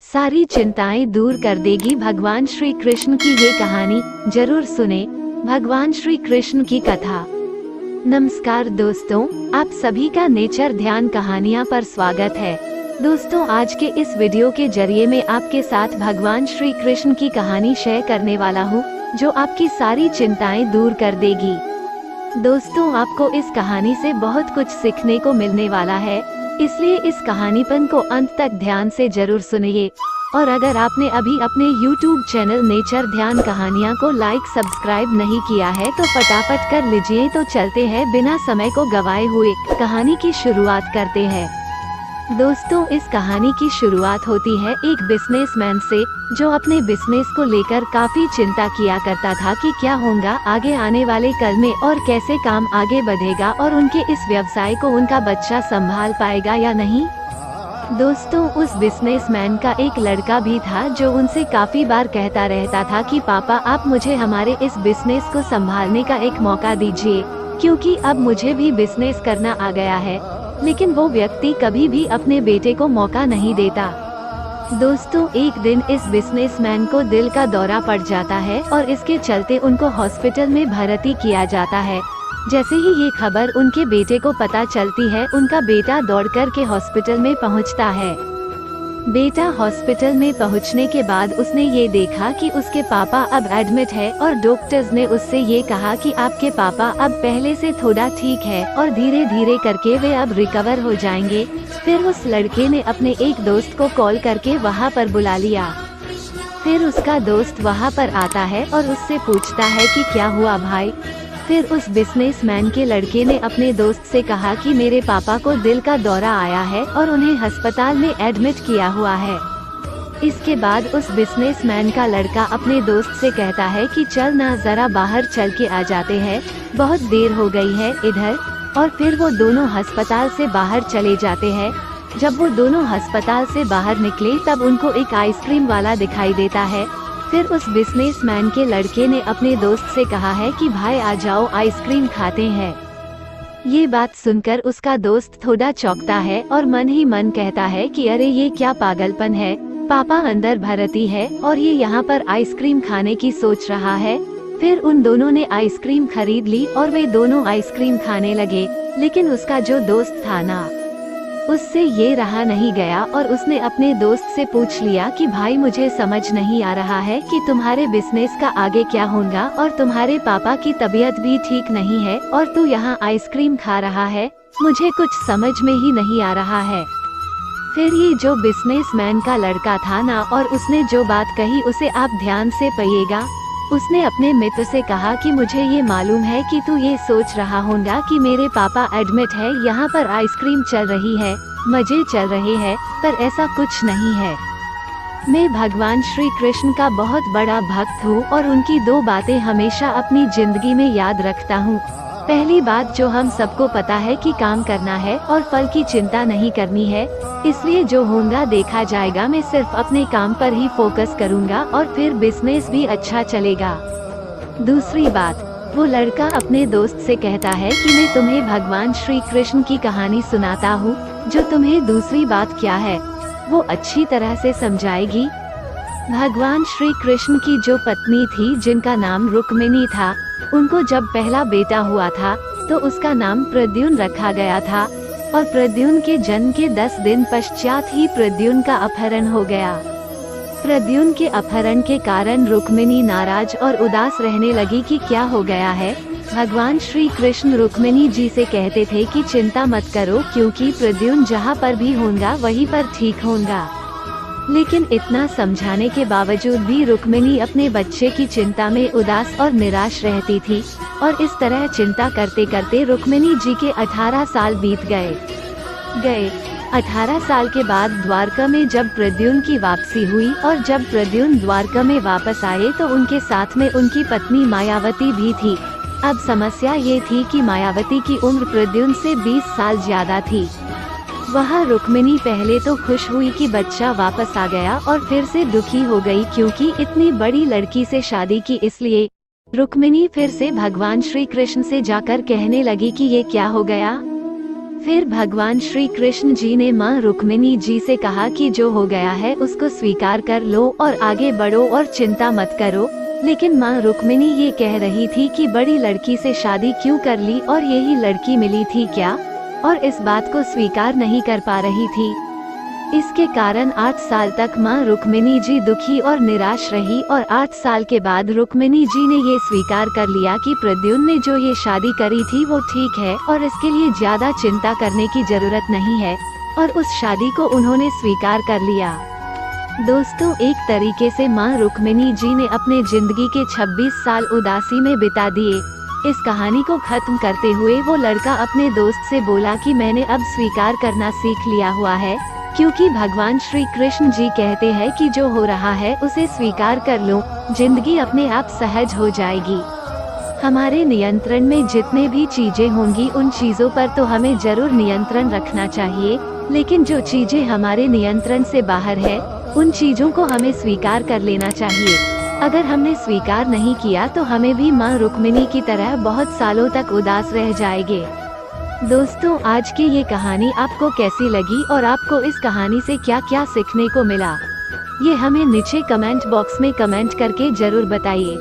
सारी चिंताएं दूर कर देगी भगवान श्री कृष्ण की ये कहानी जरूर सुने। भगवान श्री कृष्ण की कथा। नमस्कार दोस्तों, आप सभी का नेचर ध्यान कहानियाँ पर स्वागत है। दोस्तों, आज के इस वीडियो के जरिए मैं आपके साथ भगवान श्री कृष्ण की कहानी शेयर करने वाला हूँ, जो आपकी सारी चिंताएं दूर कर देगी। दोस्तों, आपको इस कहानी से बहुत कुछ सीखने को मिलने वाला है, इसलिए इस कहानीपन को अंत तक ध्यान से जरूर सुनिए। और अगर आपने अभी अपने YouTube चैनल नेचर ध्यान कहानियाँ को लाइक सब्सक्राइब नहीं किया है तो फटाफट कर लीजिए। तो चलते हैं बिना समय को गवाए हुए कहानी की शुरुआत करते हैं। दोस्तों, इस कहानी की शुरुआत होती है एक बिजनेसमैन से, जो अपने बिजनेस को लेकर काफी चिंता किया करता था कि क्या होगा आगे आने वाले कल में और कैसे काम आगे बढ़ेगा और उनके इस व्यवसाय को उनका बच्चा संभाल पाएगा या नहीं। दोस्तों, उस बिजनेसमैन का एक लड़का भी था जो उनसे काफी बार कहता रहता था कि पापा, आप मुझे हमारे इस बिजनेस को संभालने का एक मौका दीजिए, क्योंकि अब मुझे भी बिजनेस करना आ गया है। लेकिन वो व्यक्ति कभी भी अपने बेटे को मौका नहीं देता। दोस्तों, एक दिन इस बिजनेसमैन को दिल का दौरा पड़ जाता है और इसके चलते उनको हॉस्पिटल में भर्ती किया जाता है। जैसे ही ये खबर उनके बेटे को पता चलती है, उनका बेटा दौड़कर के हॉस्पिटल में पहुंचता है। बेटा हॉस्पिटल में पहुंचने के बाद उसने ये देखा कि उसके पापा अब एडमिट है और डॉक्टर्स ने उससे ये कहा कि आपके पापा अब पहले से थोड़ा ठीक है और धीरे धीरे करके वे अब रिकवर हो जाएंगे। फिर उस लड़के ने अपने एक दोस्त को कॉल करके वहाँ पर बुला लिया। फिर उसका दोस्त वहाँ पर आता है और उससे पूछता है कि क्या हुआ भाई। फिर उस बिजनेसमैन के लड़के ने अपने दोस्त से कहा कि मेरे पापा को दिल का दौरा आया है और उन्हें अस्पताल में एडमिट किया हुआ है। इसके बाद उस बिजनेसमैन का लड़का अपने दोस्त से कहता है कि चल ना, जरा बाहर चल के आ जाते हैं, बहुत देर हो गई है इधर। और फिर वो दोनों अस्पताल से बाहर चले जाते हैं। जब वो दोनों अस्पताल से बाहर निकले तब उनको एक आइसक्रीम वाला दिखाई देता है। फिर उस बिजनेसमैन के लड़के ने अपने दोस्त से कहा है कि भाई आ जाओ, आइसक्रीम खाते हैं। ये बात सुनकर उसका दोस्त थोड़ा चौंकता है और मन ही मन कहता है कि अरे ये क्या पागलपन है, पापा अंदर भर्ती है और ये यहाँ पर आइसक्रीम खाने की सोच रहा है। फिर उन दोनों ने आइसक्रीम खरीद ली और वे दोनों आइसक्रीम खाने लगे। लेकिन उसका जो दोस्त था ना, उससे ये रहा नहीं गया और उसने अपने दोस्त से पूछ लिया कि भाई, मुझे समझ नहीं आ रहा है कि तुम्हारे बिजनेस का आगे क्या होगा और तुम्हारे पापा की तबीयत भी ठीक नहीं है और तू यहाँ आइसक्रीम खा रहा है, मुझे कुछ समझ में ही नहीं आ रहा है। फिर ये जो बिजनेसमैन का लड़का था ना, और उसने जो बात कही उसे आप ध्यान से पढ़िएगा। उसने अपने मित्र से कहा कि मुझे ये मालूम है कि तू ये सोच रहा होगा कि मेरे पापा एडमिट है, यहाँ पर आइसक्रीम चल रही है, मजे चल रहे हैं, पर ऐसा कुछ नहीं है। मैं भगवान श्री कृष्ण का बहुत बड़ा भक्त हूँ और उनकी दो बातें हमेशा अपनी जिंदगी में याद रखता हूँ। पहली बात, जो हम सबको पता है कि काम करना है और फल की चिंता नहीं करनी है, इसलिए जो होगा देखा जाएगा। मैं सिर्फ अपने काम पर ही फोकस करूँगा और फिर बिजनेस भी अच्छा चलेगा। दूसरी बात, वो लड़का अपने दोस्त से कहता है कि मैं तुम्हें भगवान श्री कृष्ण की कहानी सुनाता हूँ, जो तुम्हें दूसरी बात क्या है वो अच्छी तरह से समझाएगी। भगवान श्री कृष्ण की जो पत्नी थी, जिनका नाम रुक्मिणी था, उनको जब पहला बेटा हुआ था तो उसका नाम प्रद्युम्न रखा गया था। और प्रद्युम्न के जन्म के 10 दिन पश्चात ही प्रद्युम्न का अपहरण हो गया। प्रद्युम्न के अपहरण के कारण रुक्मिणी नाराज और उदास रहने लगी कि क्या हो गया है। भगवान श्री कृष्ण रुक्मिणी जी से कहते थे कि चिंता मत करो, क्योंकि प्रद्युम्न जहाँ पर भी होगा वहीं पर ठीक होगा। लेकिन इतना समझाने के बावजूद भी रुक्मिणी अपने बच्चे की चिंता में उदास और निराश रहती थी। और इस तरह चिंता करते करते रुक्मिणी जी के 18 साल बीत गए। 18 साल के बाद द्वारका में जब प्रद्युम्न की वापसी हुई और जब प्रद्युम्न द्वारका में वापस आए तो उनके साथ में उनकी पत्नी मायावती भी थी। अब समस्या ये थी कि मायावती की उम्र प्रद्युम्न से 20 साल ज्यादा थी। वहाँ रुक्मिणी पहले तो खुश हुई कि बच्चा वापस आ गया और फिर से दुखी हो गई, क्योंकि इतनी बड़ी लड़की से शादी की। इसलिए रुक्मिणी फिर से भगवान श्री कृष्ण से जाकर कहने लगी कि ये क्या हो गया। फिर भगवान श्री कृष्ण जी ने माँ रुक्मिणी जी से कहा कि जो हो गया है उसको स्वीकार कर लो और आगे बढ़ो और चिंता मत करो। लेकिन माँ रुक्मिणी ये कह रही थी कि बड़ी लड़की से शादी क्यों कर ली और यही लड़की मिली थी क्या, और इस बात को स्वीकार नहीं कर पा रही थी। इसके कारण 8 साल तक माँ रुक्मिणी जी दुखी और निराश रही और 8 साल के बाद रुक्मिणी जी ने ये स्वीकार कर लिया कि प्रद्युम्न ने जो ये शादी करी थी वो ठीक है और इसके लिए ज्यादा चिंता करने की जरूरत नहीं है, और उस शादी को उन्होंने स्वीकार कर लिया। दोस्तों, एक तरीके से माँ रुक्मिणी जी ने अपने जिंदगी के 26 साल उदासी में बिता दिए। इस कहानी को खत्म करते हुए वो लड़का अपने दोस्त से बोला कि मैंने अब स्वीकार करना सीख लिया हुआ है, क्योंकि भगवान श्री कृष्ण जी कहते हैं कि जो हो रहा है उसे स्वीकार कर लो, जिंदगी अपने आप सहज हो जाएगी। हमारे नियंत्रण में जितने भी चीजें होंगी उन चीजों पर तो हमें जरूर नियंत्रण रखना चाहिए, लेकिन जो चीजें हमारे नियंत्रण से बाहर है उन चीजों को हमें स्वीकार कर लेना चाहिए। अगर हमने स्वीकार नहीं किया तो हमें भी माँ रुक्मिणी की तरह बहुत सालों तक उदास रह जाएंगे। दोस्तों, आज की ये कहानी आपको कैसी लगी और आपको इस कहानी से क्या क्या सीखने को मिला, ये हमें नीचे कमेंट बॉक्स में कमेंट करके जरूर बताइए।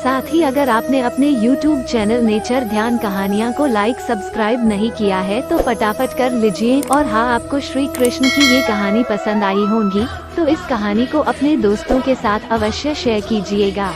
साथ ही अगर आपने अपने YouTube चैनल नेचर ध्यान कहानियाँ को लाइक सब्सक्राइब नहीं किया है तो फटाफट कर लीजिए। और हाँ, आपको श्री कृष्ण की ये कहानी पसंद आई होगी तो इस कहानी को अपने दोस्तों के साथ अवश्य शेयर कीजिएगा।